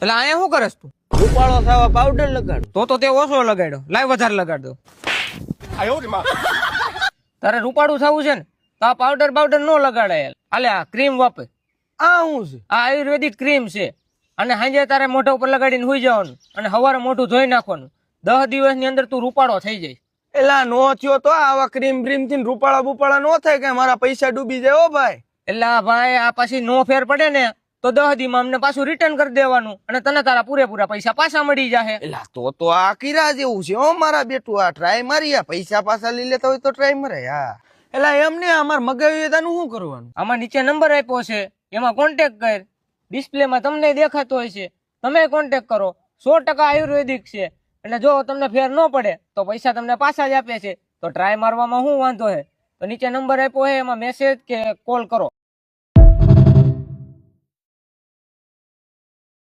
એટલે અહીંયા શું કરસ તું? રૂપાળો થવા પાવડર લગાડ. તો તે ઓછો લગાડ્યો, લાય વધારે લગાડ દો. તારે રૂપાળું થવું છે ને તો આ પાવડર નો લગાડાય. આલે આ ક્રીમ વાપર. આ શું છે? આ આયુર્વેદિક ક્રીમ છે અને સાંજે તારે મોઢા ઉપર લગાડીને સુઈ જવાનું અને સવારે મોઢું ધોઈ નાખવાનું. 10 દિવસની અંદર તું રૂપાળો થઈ જાય. એલા નો થયો તો આવા ક્રીમ બ્રીમ થી રૂપાળા બુપાળા નો થાય કે મારા પૈસા ડૂબી જાય હો ભાઈ. એટલે આ ભાઈ આ પછી નો ફેર પડે ને તો 10 દીમાં અમને પાછું રિટર્ન કરી દેવાનું અને તને તારા પૂરેપૂરા પૈસા પાછા મળી જાય. એલા તો આ કીરા જેવું છે હો મારા બેટું. આ ટ્રાય મારી, આ પૈસા પાછા લઈ લેતા હોય તો ટ્રાય મારે. હા એલા એમને અમાર મગાવ્યું તાનું શું કરવાનું? આમાં નીચે નંબર આપ્યો છે, એમાં કોન્ટેક્ટ કર. ડિસ્પ્લેમાં તમને દેખાતો હોય છે, તમે કોન્ટેક્ટ કરો. 100% આયુર્વેદિક છે એટલે જો તમને ફેર ન પડે તો પૈસા તમને પાછા જ આપે છે. તો ટ્રાય મારવામાં શું વાંધો છે? તો નીચે નંબર આપ્યો છે, એમાં મેસેજ કે કોલ કરો.